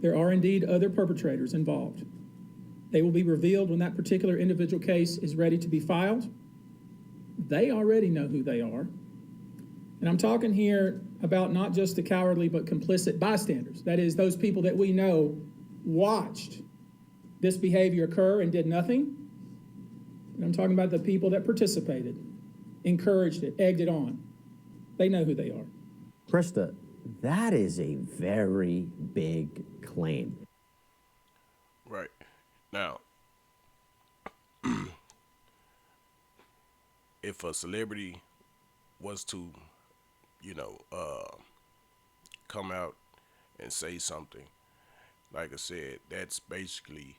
There are indeed other perpetrators involved. They will be revealed when that particular individual case is ready to be filed. They already know who they are. And I'm talking here about not just the cowardly but complicit bystanders. That is, those people that we know watched this behavior occur and did nothing. And I'm talking about the people that participated, encouraged it, egged it on. They know who they are. Krista, that is a very big claim. Right. Now, if a celebrity was to, come out and say something, like I said, that's basically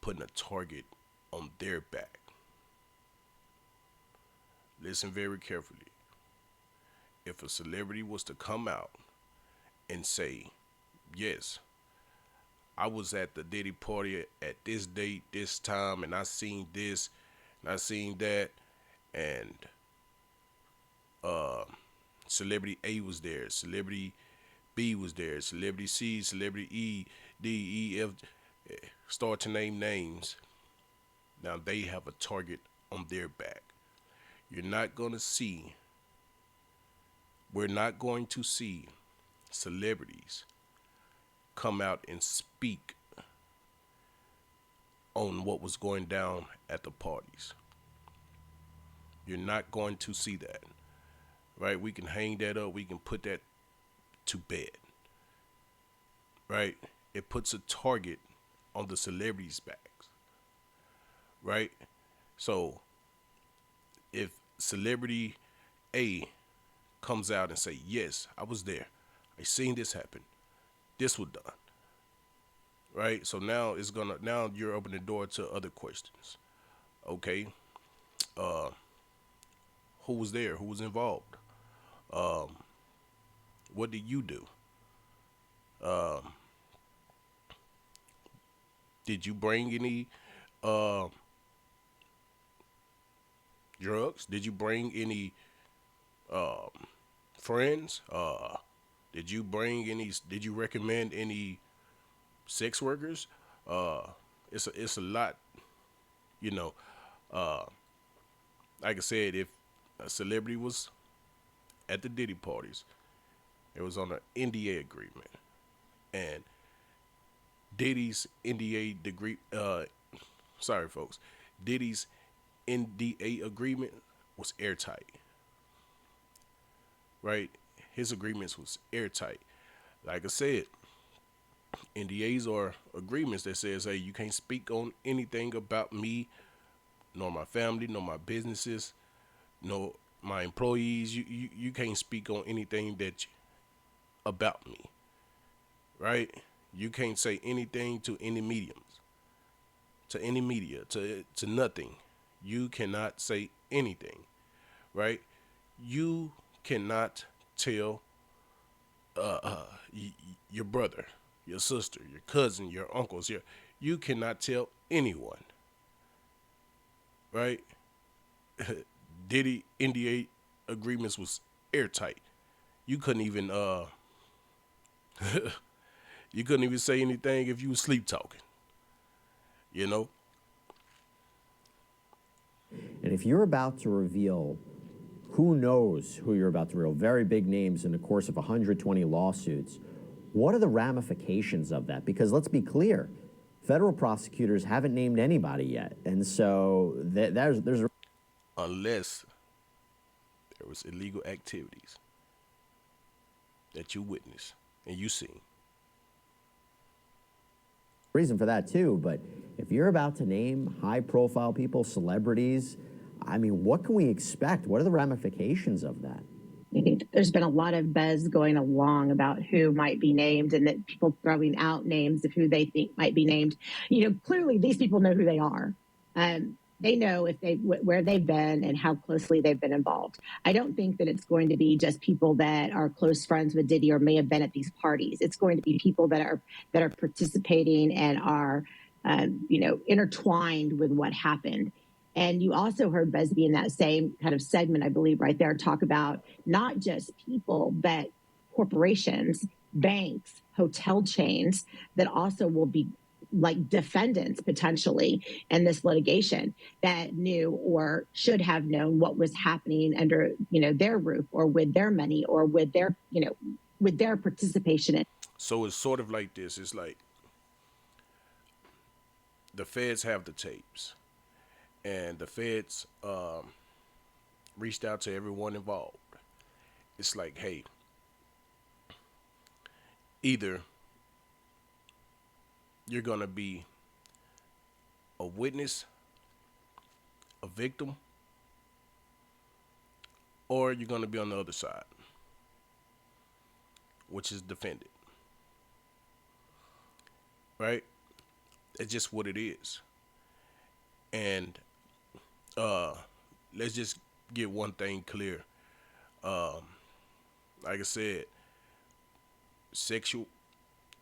putting a target on their back. Listen very carefully. If a celebrity was to come out and say, yes, I was at the Diddy party at this date, this time, and I seen this, and I seen that, and celebrity A was there, celebrity B was there, celebrity C, celebrity E, D, E, F, start to name names. Now they have a target on their back. We're not going to see celebrities come out and speak on what was going down at the parties. You're not going to see that, right? We can hang that up. We can put that to bed, right? It puts a target on the celebrities' backs, right? So if celebrity A comes out and say, yes, I was there, I seen this happen, this was done, right? So now you're opening the door to other questions. Okay, who was there? Who was involved? What did you do? Did you bring any drugs? Did you bring any friends? Did you recommend any sex workers? It's a lot, like I said, if a celebrity was at the Diddy parties, it was on an NDA agreement, and Diddy's NDA degree, Diddy's NDA agreement was airtight, right? His agreements was airtight. Like I said, NDAs are agreements that says, hey, you can't speak on anything about me, nor my family, nor my businesses, nor my employees. You can't speak on anything about me, right? You can't say anything to any mediums, to any media, to nothing. You cannot say anything, right? You cannot tell your brother, your sister, your cousin, your uncles, you cannot tell anyone, right? Diddy NDA agreements was airtight. You couldn't even say anything if you was sleep talking, And if you're about to reveal, who knows who you're about to reveal, very big names in the course of 120 lawsuits, what are the ramifications of that? Because let's be clear, federal prosecutors haven't named anybody yet. And so there's unless there was illegal activities that you witnessed and you seen. reason for that too, but if you're about to name high-profile people, celebrities, I mean, what can we expect? What are the ramifications of that? There's been a lot of buzz going along about who might be named and that people throwing out names of who they think might be named. Clearly these people know who they are. They know where they've been and how closely they've been involved. I don't think that it's going to be just people that are close friends with Diddy or may have been at these parties. It's going to be people that are participating and are, intertwined with what happened. And you also heard Busby in that same kind of segment, I believe, right there, talk about not just people, but corporations, banks, hotel chains that also will be like defendants potentially in this litigation that knew or should have known what was happening under, their roof or with their money or with their, with their participation in. So it's sort of like this. It's like the feds have the tapes, and the feds reached out to everyone involved. It's like, hey, either you're going to be a witness, a victim, or you're going to be on the other side, which is defendant. Right? It's just what it is. And let's just get one thing clear. Like I said, sexual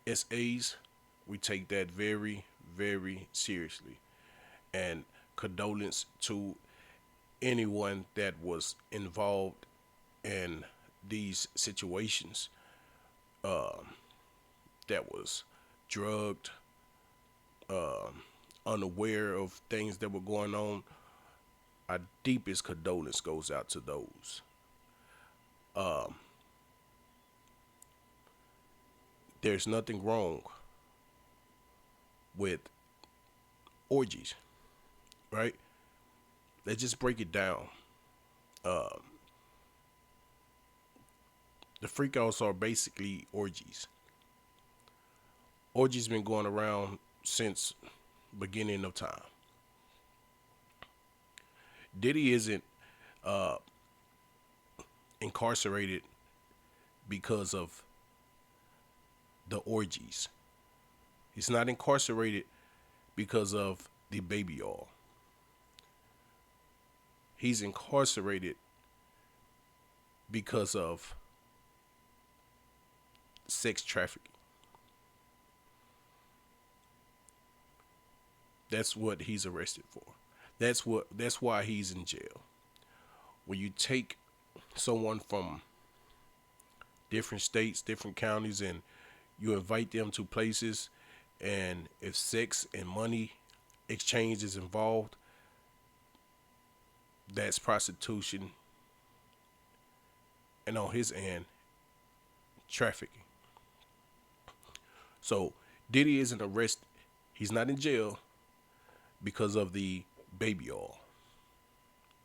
SAs, we take that very, very seriously. And condolence to anyone that was involved in these situations, that was drugged, unaware of things that were going on. Our deepest condolence goes out to those. There's nothing wrong with orgies, right? Let's just break it down. The freakouts are basically orgies. Orgies been going around since beginning of time. Diddy isn't incarcerated because of the orgies. He's not incarcerated because of the baby oil. He's incarcerated because of sex trafficking. That's what he's arrested for. That's why he's in jail. When you take someone from different states, different counties, and you invite them to places, and if sex and money exchange is involved, that's prostitution, and on his end, trafficking. So Diddy isn't arrested. He's not in jail because of the baby oil.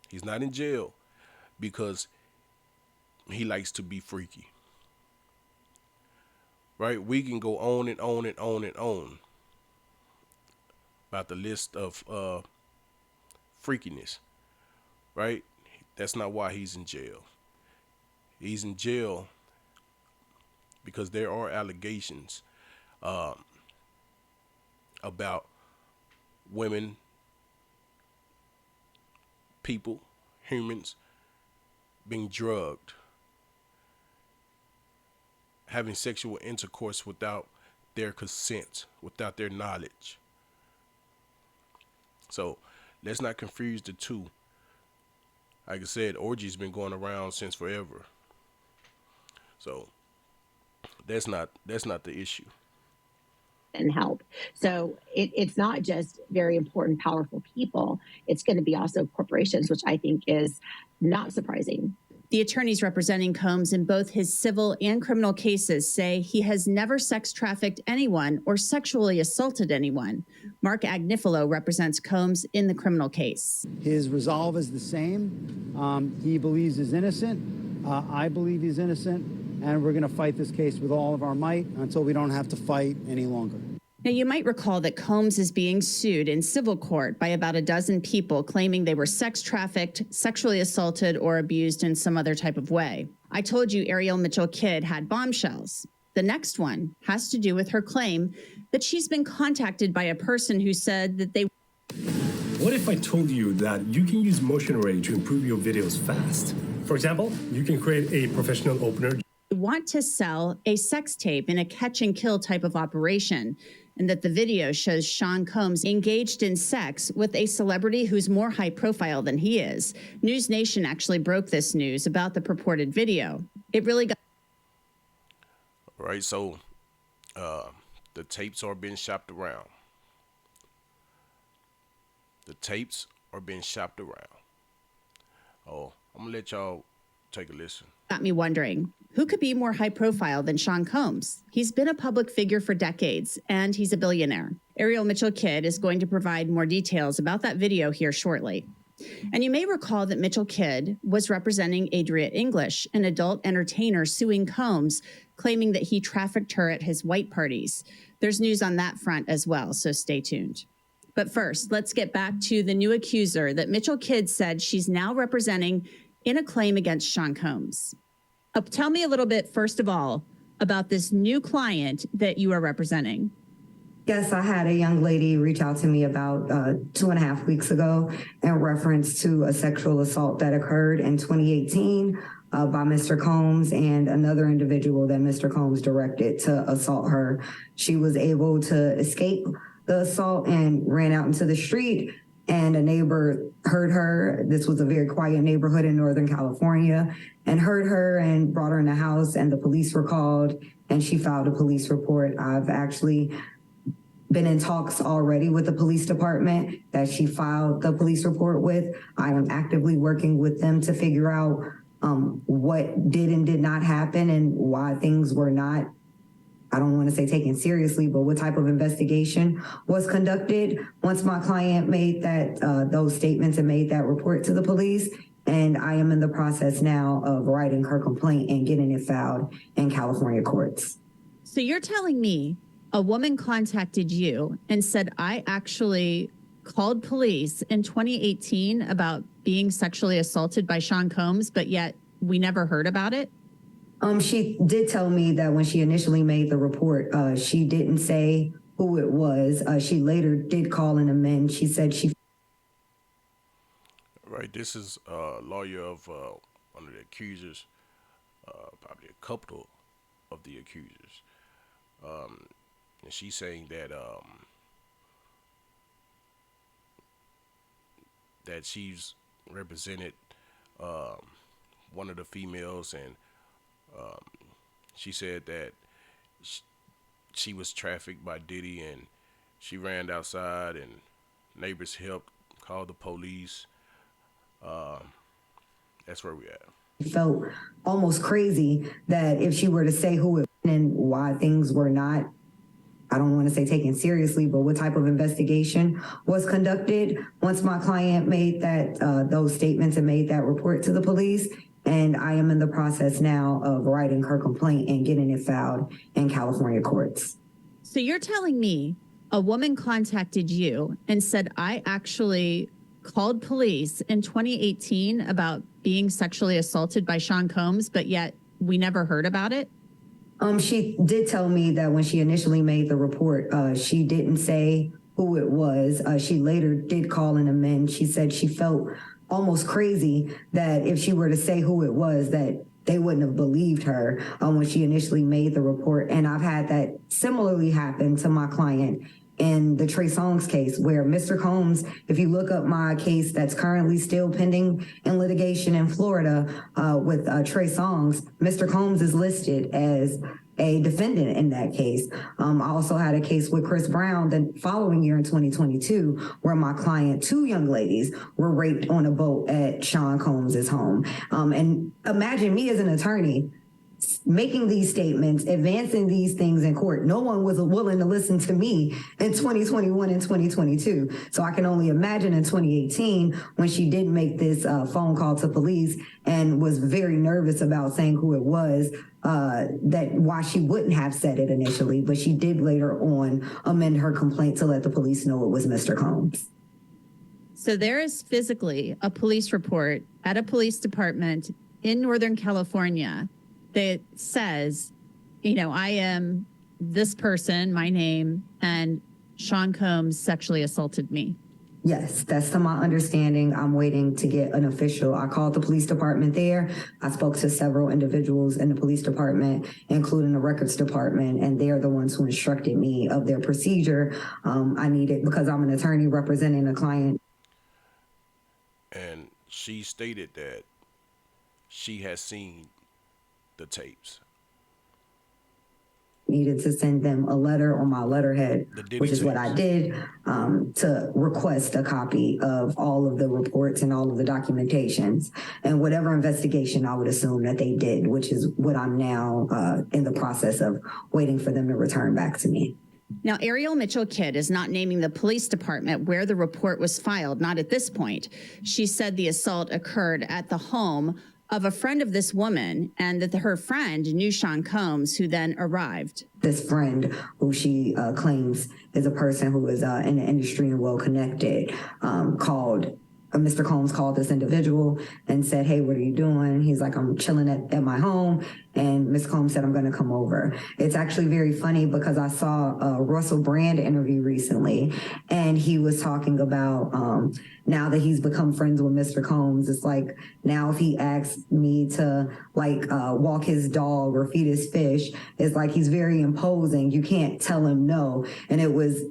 He's not in jail because he likes to be freaky. Right? We can go on and on and on and on about the list of freakiness. Right? That's not why he's in jail. He's in jail because there are allegations about women, people, humans being drugged, having sexual intercourse without their consent, without their knowledge. So let's not confuse the two. Like I said, orgies been going around since forever. So that's not the issue. And help. So it's not just very important, powerful people. It's going to be also corporations, which I think is not surprising. The attorneys representing Combs in both his civil and criminal cases say he has never sex trafficked anyone or sexually assaulted anyone. Mark Agnifilo represents Combs in the criminal case. His resolve is the same. He believes he's innocent. I believe he's innocent. And we're going to fight this case with all of our might until we don't have to fight any longer. Now, you might recall that Combs is being sued in civil court by about a dozen people claiming they were sex trafficked, sexually assaulted, or abused in some other type of way. I told you Ariel Mitchell Kidd had bombshells. The next one has to do with her claim that she's been contacted by a person who said that they... What if I told you that you can use motion array to improve your videos fast? For example, you can create a professional opener. Want to sell a sex tape in a catch and kill type of operation, and that the video shows Sean Combs engaged in sex with a celebrity who's more high profile than he is. News Nation actually broke this news about the purported video. It really got... All right, so The tapes are being shopped around. The tapes are being shopped around. Oh, I'm gonna let y'all take a listen. Got me wondering, who could be more high profile than Sean Combs? He's been a public figure for decades, and he's a billionaire. Ariel Mitchell Kidd is going to provide more details about that video here shortly. And you may recall that Mitchell Kidd was representing Adria English, an adult entertainer suing Combs, claiming that he trafficked her at his white parties. There's news on that front as well, so stay tuned. But first, let's get back to the new accuser that Mitchell Kidd said she's now representing in a claim against Sean Combs. Tell me a little bit, first of all, about this new client that you are representing. Yes, I had a young lady reach out to me about 2.5 weeks ago in reference to a sexual assault that occurred in 2018 by Mr. Combs and another individual that Mr. Combs directed to assault her. She was able to escape the assault and ran out into the street, and a neighbor heard her. This was a very quiet neighborhood in Northern California, and heard her and brought her in the house, and the police were called, and she filed a police report. I've actually been in talks already with the police department that she filed the police report with. I am actively working with them to figure out what did and did not happen and why things were not, I don't want to say taken seriously, but what type of investigation was conducted once my client made that those statements and made that report to the police. And I am in the process now of writing her complaint and getting it filed in California courts. So you're telling me a woman contacted you and said, I actually called police in 2018 about being sexually assaulted by Sean Combs, but yet we never heard about it? She did tell me that when she initially made the report, she didn't say who it was. She later did call and amend. She said she... Right, this is a lawyer of one of the accusers, probably a couple of the accusers. And she's saying that that she's represented one of the females, and she said that she was trafficked by Diddy, and she ran outside, and neighbors helped, called the police. That's where we at. Felt almost crazy that if she were to say who it and why things were not, I don't want to say taken seriously, but what type of investigation was conducted once my client made that those statements and made that report to the police. And I am in the process now of writing her complaint and getting it filed in California courts. So you're telling me a woman contacted you and said, I actually called police in 2018 about being sexually assaulted by Sean Combs, but yet we never heard about it? She did tell me that when she initially made the report, she didn't say who it was. She later did call and amend. She said she felt almost crazy that if she were to say who it was, that they wouldn't have believed her when she initially made the report. And I've had that similarly happen to my client in the Trey Songz case, where Mr. Combs, if you look up my case that's currently still pending in litigation in Florida with Trey Songz, Mr. Combs is listed as a defendant in that case. I also had a case with Chris Brown the following year in 2022, where my client, two young ladies, were raped on a boat at Sean Combs's home. And imagine me as an attorney making these statements, advancing these things in court. No one was willing to listen to me in 2021 and 2022. So I can only imagine in 2018 when she did make this phone call to police and was very nervous about saying who it was, that why she wouldn't have said it initially, but she did later on amend her complaint to let the police know it was Mr. Combs. So there is physically a police report at a police department in Northern California that says, you know, I am this person, my name, and Sean Combs sexually assaulted me. Yes, that's to my understanding. I'm waiting to get an official. I called the police department there. I spoke to several individuals in the police department, including the records department, and they're the ones who instructed me of their procedure. I needed, because I'm an attorney representing a client. And she stated that she has seen the tapes. needed to send them a letter on my letterhead, The Diddy which is what I did, to request a copy of all of the reports and all of the documentations and whatever investigation I would assume that they did, which is what I'm now in the process of waiting for them to return back to me. Now, Ariel Mitchell Kidd is not naming the police department where the report was filed, not at this point. She said the assault occurred at the home of a friend of this woman and that her friend knew Sean Combs, who then arrived. This friend, who she claims is a person who is in the industry and well-connected, Mr. Combs called this individual and said, "Hey, what are you doing?" He's like, "I'm chilling at my home." And Ms. Combs said, "I'm going to come over." It's actually very funny because I saw a Russell Brand interview recently, and he was talking about now that he's become friends with Mr. Combs, it's like now if he asks me to walk his dog or feed his fish, it's like he's very imposing. You can't tell him no. And it was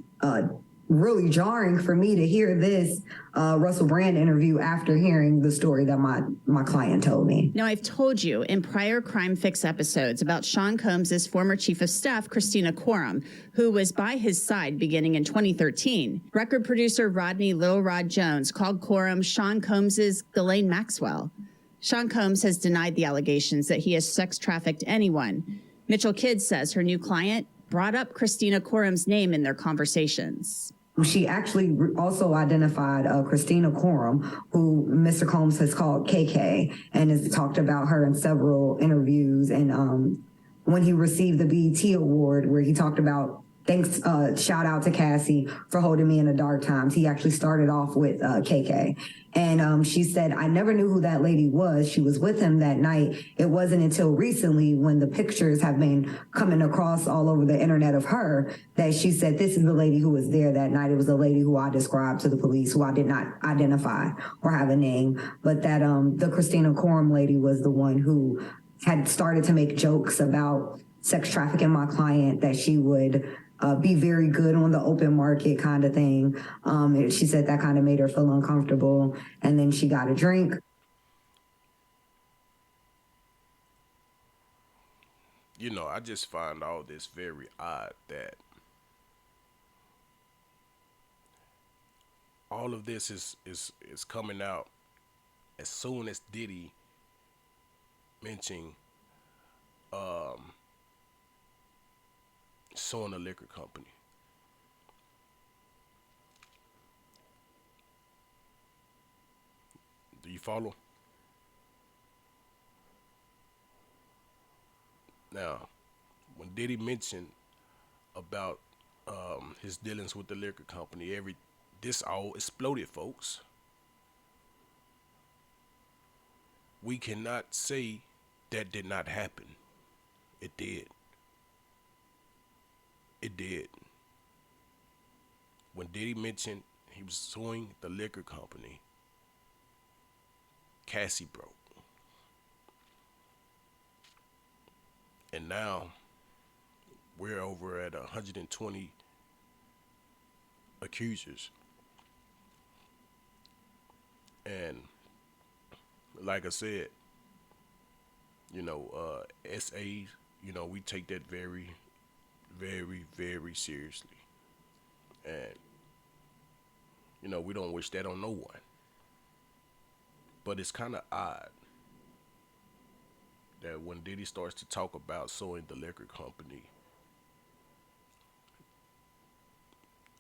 really jarring for me to hear this Russell Brand interview after hearing the story that my client told me. Now, I've told you in prior Crime Fix episodes about Sean Combs' former chief of staff, Christina Quorum, who was by his side beginning in 2013. Record producer Rodney Little Rod Jones called Quorum Sean Combs' Ghislaine Maxwell. Sean Combs has denied the allegations that he has sex trafficked anyone. Mitchell Kidd says her new client brought up Christina Quorum's name in their conversations. She actually also identified Christina Quorum, who Mr. Combs has called KK, and has talked about her in several interviews. And when he received the BET Award, where he talked about, thanks, shout out to Cassie for holding me in the dark times, he actually started off with KK. And she said, "I never knew who that lady was. She was with him that night. It wasn't until recently, when the pictures have been coming across all over the internet of her, that she said, this is the lady who was there that night. It was the lady who I described to the police, who I did not identify or have a name, but that the Christina Quorum lady was the one who had started to make jokes about sex trafficking my client, that she would be very good on the open market kind of thing." She said that kind of made her feel uncomfortable. And then she got a drink. You know, I just find all this very odd that all of this is coming out as soon as Diddy mentioning suing a liquor company. Do you follow? Now, when Diddy mentioned about his dealings with the liquor company, this all exploded, folks. We cannot say that did not happen. It did. It did. When Diddy mentioned he was suing the liquor company, Cassie broke. And now we're over at 120 accusers. And like I said, SAs, we take that very, very, very seriously. And, we don't wish that on no one. But it's kind of odd that when Diddy starts to talk about suing the liquor company,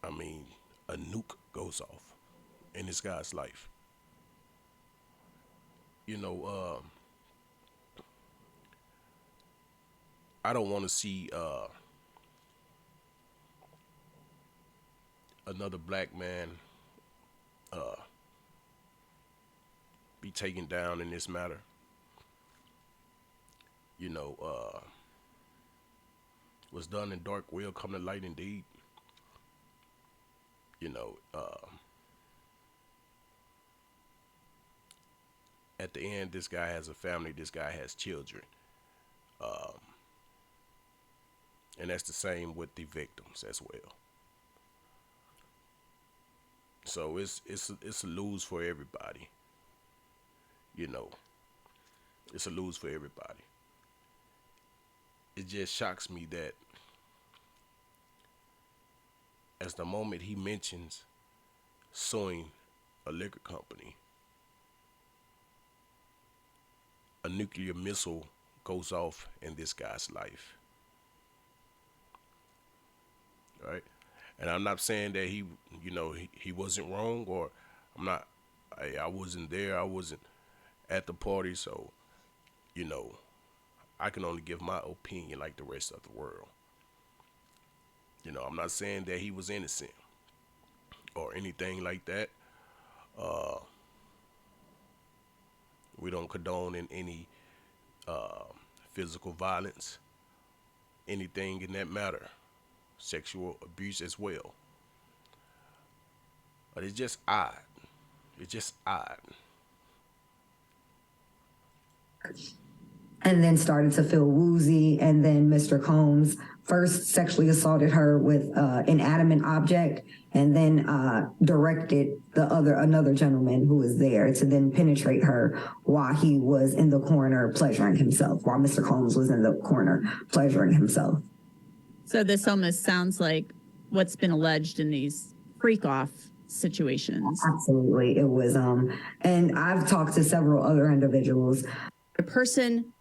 I mean, a nuke goes off in this guy's life. I don't want to see another black man be taken down in this matter. What's done in dark will come to light indeed. At the end, this guy has a family, this guy has children. And that's the same with the victims as well. So it's a lose for everybody. It's a lose for everybody. It just shocks me that because the moment he mentions suing a liquor company, a nuclear missile goes off in this guy's life. Right? And I'm not saying that he wasn't wrong, or I wasn't there, I wasn't at the party, so, I can only give my opinion like the rest of the world. I'm not saying that he was innocent or anything like that. We don't condone in any physical violence, anything in that matter, sexual abuse as well. But it's just odd. It's just odd. And then started to feel woozy. And then Mr. Combs first sexually assaulted her with an inanimate object, and then directed another gentleman who was there to then penetrate her while he was in the corner pleasuring himself, while Mr. Combs was in the corner pleasuring himself. So this almost sounds like what's been alleged in these freak-off situations. Absolutely. It was, and I've talked to several other individuals. A person.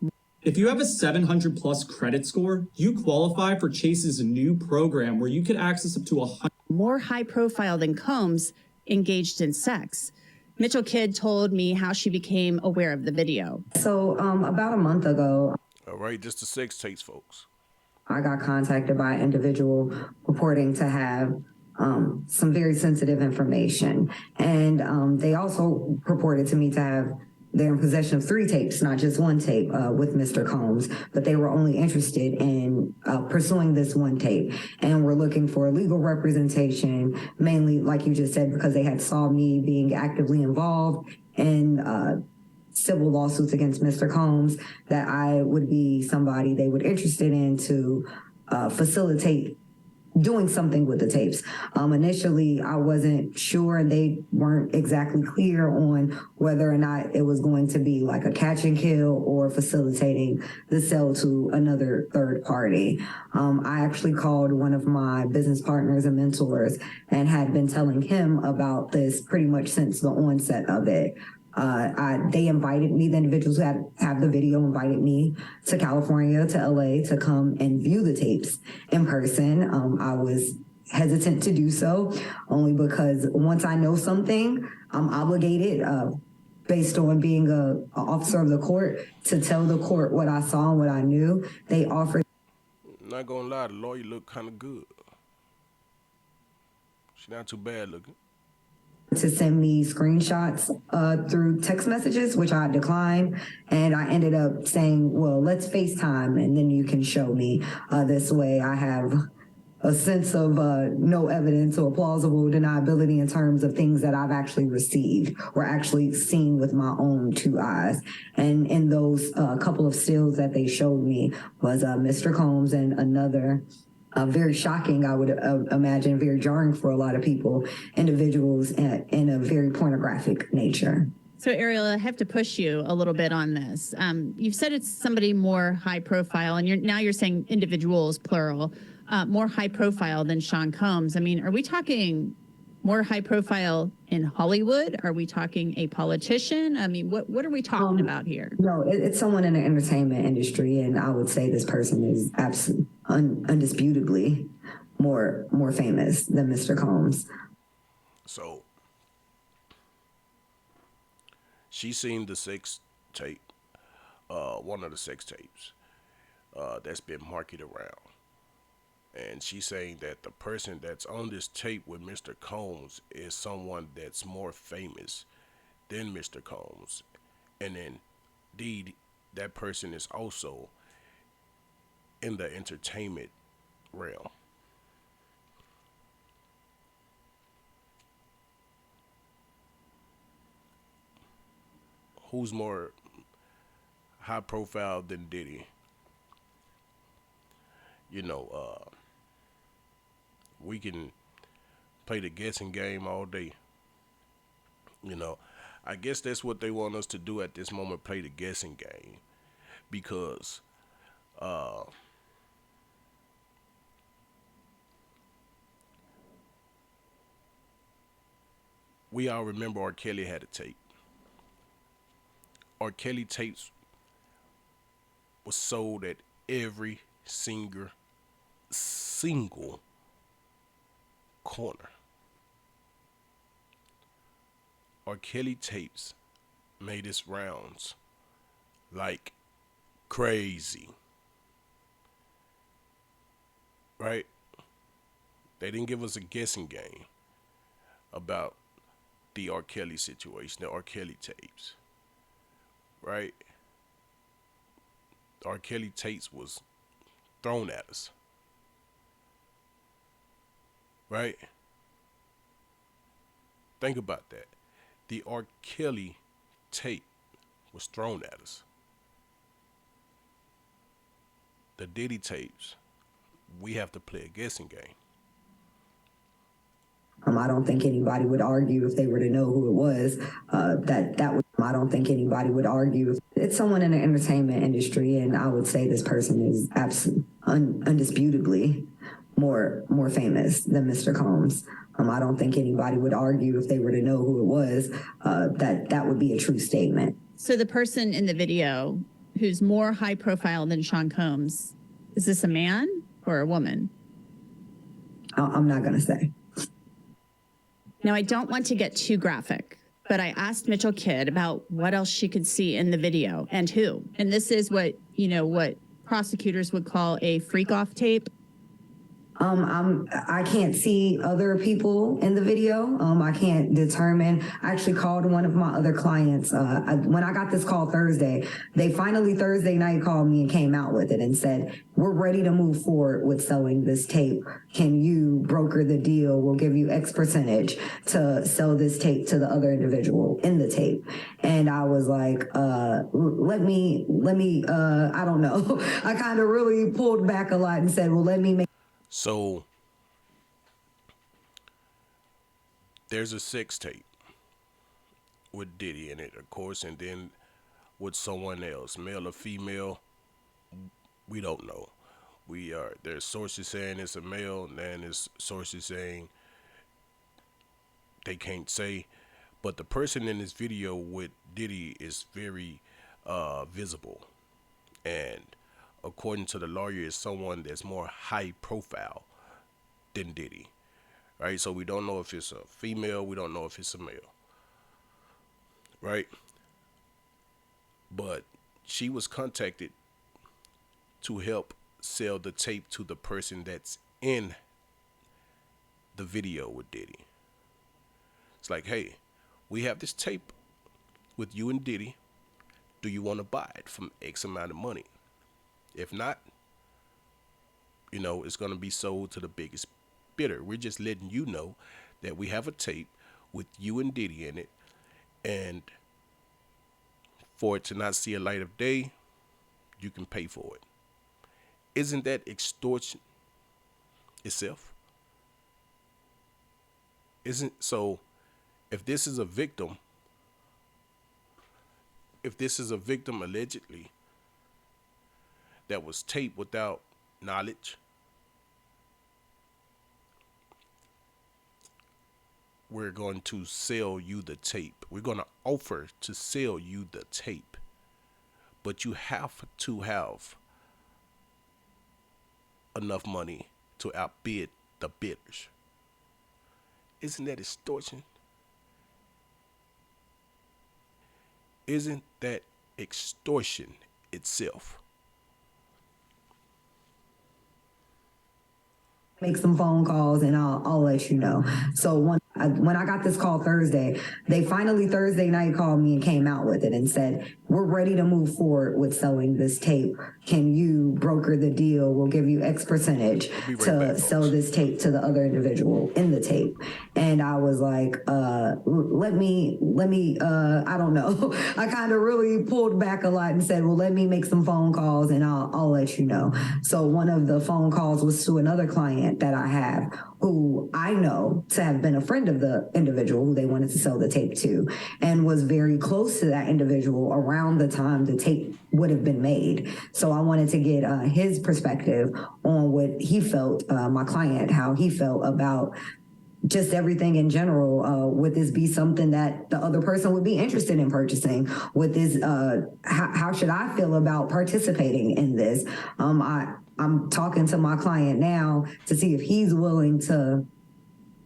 If you have a 700 plus credit score, you qualify for Chase's new program where you could access up to 100. More high profile than Combs engaged in sex. Mitchell Kidd told me how she became aware of the video. So about a month ago. All right, just the sex tapes, folks. I got contacted by an individual purporting to have some very sensitive information. And they also purported to me to have, they're in possession of 3 tapes, not just 1 tape with Mr. Combs, but they were only interested in pursuing this 1 tape and were looking for legal representation, mainly, like you just said, because they had saw me being actively involved in civil lawsuits against Mr. Combs, that I would be somebody they were interested in to facilitate doing something with the tapes. Initially, I wasn't sure, and they weren't exactly clear on whether or not it was going to be like a catch and kill or facilitating the sale to another third party. I actually called one of my business partners and mentors and had been telling him about this pretty much since the onset of it. They invited me, the individuals who have the video invited me to California, to LA, to come and view the tapes in person. I was hesitant to do so, only because once I know something, I'm obligated, based on being an officer of the court, to tell the court what I saw and what I knew. They offered. Not gonna lie, the lawyer looked kind of good. She's not too bad looking. To send me screenshots through text messages, which I declined. And I ended up saying, well, let's FaceTime and then you can show me. This way I have a sense of no evidence or plausible deniability in terms of things that I've actually received or actually seen with my own 2 eyes. And in those couple of stills that they showed me was Mr. Combs and another very shocking, I would imagine, very jarring for a lot of people, individuals in a very pornographic nature. So, Ariel, I have to push you a little bit on this. You've said it's somebody more high profile, and you're saying individuals, plural, more high profile than Sean Combs. I mean, are we talking more high profile in Hollywood? Are we talking a politician? I mean, what are we talking about here? No, it's someone in the entertainment industry, and I would say this person is undisputably more famous than Mr. Combs. So she seen the sex tape, one of the sex tapes that's been marketed around. And she's saying that the person that's on this tape with Mr. Combs is someone that's more famous than Mr. Combs. And then indeed, that person is also in the entertainment realm. Who's more high profile than Diddy? We can play the guessing game all day. I guess that's what they want us to do at this moment, play the guessing game. Because we all remember R. Kelly had a tape. R. Kelly tapes was sold at every single corner. R. Kelly tapes made its rounds like crazy. Right? They didn't give us a guessing game about the R. Kelly situation, the R. Kelly tapes. Right? R. Kelly tapes was thrown at us. Right? Think about that. The R. Kelly tape was thrown at us. The Diddy tapes, we have to play a guessing game. I don't think anybody would argue if they were to know who it was. I don't think anybody would argue. It's someone in the entertainment industry, and I would say this person is undisputably more famous than Mr. Combs. I don't think anybody would argue if they were to know who it was. That would be a true statement. So the person in the video who's more high profile than Sean Combs, is this a man or a woman? I'm not going to say. Now, I don't want to get too graphic, but I asked Mitchell Kidd about what else she could see in the video and who. And this is what prosecutors would call a freak-off tape. I can't see other people in the video. I can't determine. I actually called one of my other clients. When I got this call Thursday, they finally Thursday night called me and came out with it and said, we're ready to move forward with selling this tape. Can you broker the deal? We'll give you X percentage to sell this tape to the other individual in the tape. And I was like, let me, I don't know. I kind of really pulled back a lot and said, well, let me make. So there's a sex tape with Diddy in it, of course, and then with someone else, male or female, we don't know. There's sources saying it's a male, and then there's sources saying they can't say. But the person in this video with Diddy is very visible, and according to the lawyer, is someone that's more high profile than Diddy, right? So we don't know if it's a female, we don't know if it's a male, right? But she was contacted to help sell the tape to the person that's in the video with Diddy. It's like, hey, we have this tape with you and Diddy. Do you want to buy it from X amount of money? If not, it's going to be sold to the biggest bidder. We're just letting you know that we have a tape with you and Diddy in it, and for it to not see a light of day, you can pay for it. Isn't that extortion itself? So if this is a victim allegedly that was taped without knowledge, we're going to sell you the tape. We're going to offer to sell you the tape, but you have to have enough money to outbid the bidders. Isn't that extortion? Isn't that extortion itself? Make some phone calls and I'll let you know. So when I got this call Thursday, they finally Thursday night called me and came out with it and said, we're ready to move forward with selling this tape. Can you broker the deal? We'll give you X percentage to sell this tape to the other individual in the tape. And I was like, let me, I don't know. I kind of really pulled back a lot and said, well, let me make some phone calls and I'll let you know. So one of the phone calls was to another client that I have who I know to have been a friend of the individual who they wanted to sell the tape to, and was very close to that individual around the time the tape would have been made. So I wanted to get his perspective on what he felt, my client, how he felt about just everything in general. Would this be something that the other person would be interested in purchasing? Would this, how should I feel about participating in this? I'm talking to my client now to see if he's willing to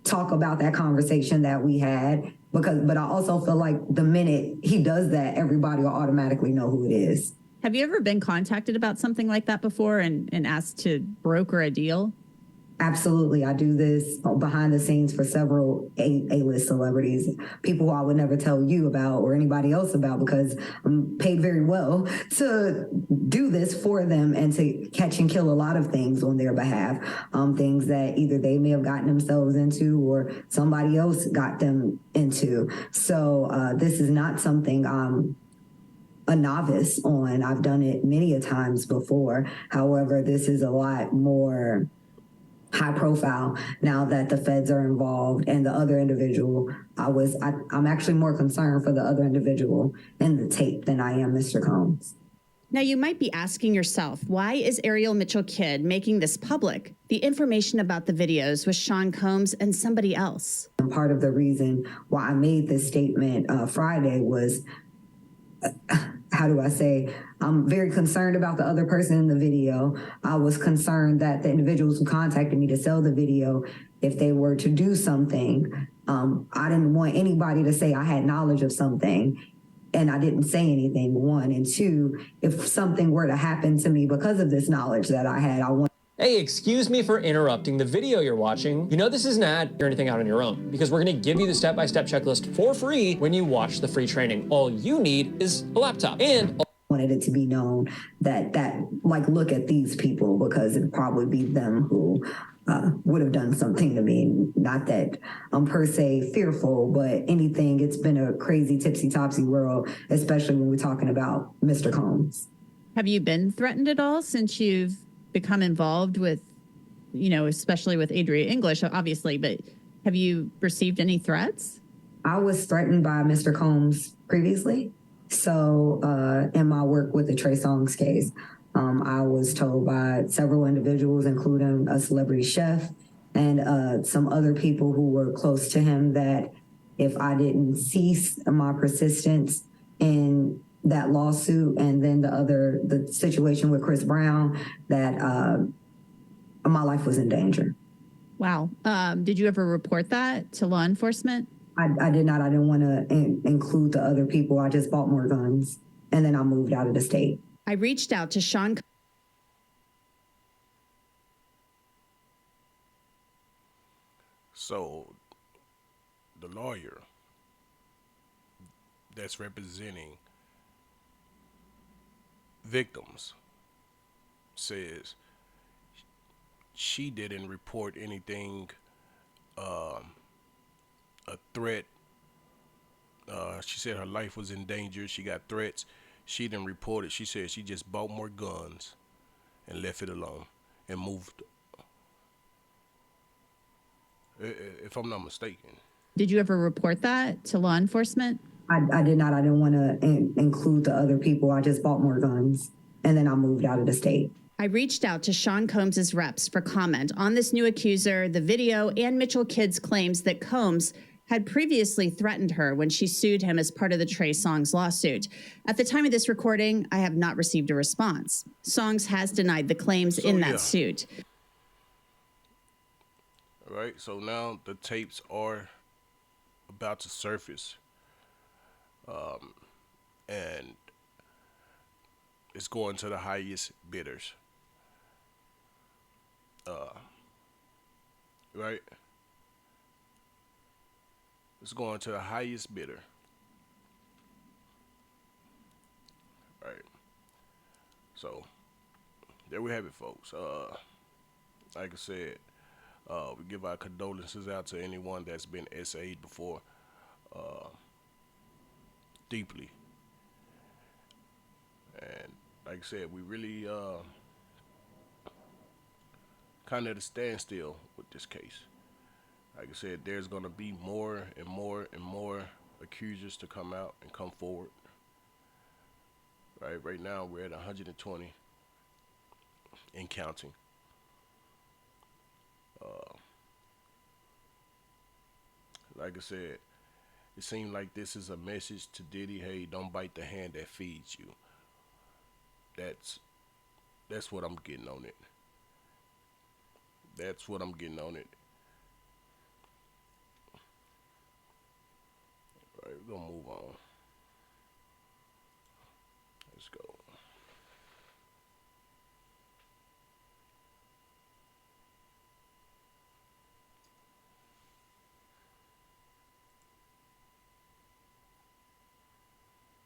talk about that conversation that we had, but I also feel like the minute he does that, everybody will automatically know who it is. Have you ever been contacted about something like that before and asked to broker a deal? Absolutely. I do this behind the scenes for several A-list celebrities, people who I would never tell you about or anybody else about because I'm paid very well to do this for them and to catch and kill a lot of things on their behalf, things that either they may have gotten themselves into or somebody else got them into. So this is not something I'm a novice on. I've done it many a times before. However, this is a lot more high profile now that the feds are involved and the other individual. I'm actually more concerned for the other individual in the tape than I am Mr. Combs. Now, you might be asking yourself, why is Ariel Mitchell Kidd making this public? The information about the videos with Sean Combs and somebody else. And part of the reason why I made this statement Friday was, how do I say, I'm very concerned about the other person in the video. I was concerned that the individuals who contacted me to sell the video, if they were to do something, I didn't want anybody to say I had knowledge of something and I didn't say anything, one. And two, if something were to happen to me because of this knowledge that I had, I want. Hey, excuse me for interrupting the video you're watching. You know this is an ad or anything out on your own because we're gonna give you the step-by-step checklist for free when you watch the free training. All you need is a laptop and wanted it to be known that like, look at these people because it'd probably be them who would have done something to me. Not that I'm per se fearful, but anything, it's been a crazy tipsy-topsy world, especially when we're talking about Mr. Combs. Have you been threatened at all since you've become involved with, especially with Adria English, obviously, but have you received any threats? I was threatened by Mr. Combs previously. So in my work with the Trey Songz case, I was told by several individuals, including a celebrity chef and some other people who were close to him, that if I didn't cease my persistence in that lawsuit and then the situation with Chris Brown, that my life was in danger. Wow. Did you ever report that to law enforcement? I did not. I didn't want to include the other people. I just bought more guns and then I moved out of the state. I reached out to Sean. So the lawyer that's representing victims says she didn't report anything, a threat. She said her life was in danger. She got threats. She didn't report it. She said she just bought more guns and left it alone and moved. If I'm not mistaken. Did you ever report that to law enforcement? I did not. I didn't want to include the other people. I just bought more guns and then I moved out of the state. I reached out to Sean Combs' reps for comment on this new accuser, the video, and Mitchell Kidd's claims that Combs had previously threatened her when she sued him as part of the Trey Songz lawsuit. At the time of this recording, I have not received a response. Songz has denied the claims in that suit. All right, so now the tapes are about to surface. And it's going to the highest bidders. Right? It's going to the highest bidder. Right. So there we have it, folks. Like I said, we give our condolences out to anyone that's been SA'd before. Deeply. And like I said, we really kind of at a standstill with this case. Like I said, there's going to be more and more and more accusers to come out and come forward. Right now we're at 120 and counting. like I said, it seemed like this is a message to Diddy. Hey, don't bite the hand that feeds you. That's what I'm getting on it. That's what I'm getting on it. All right, we're gonna move on. Let's go.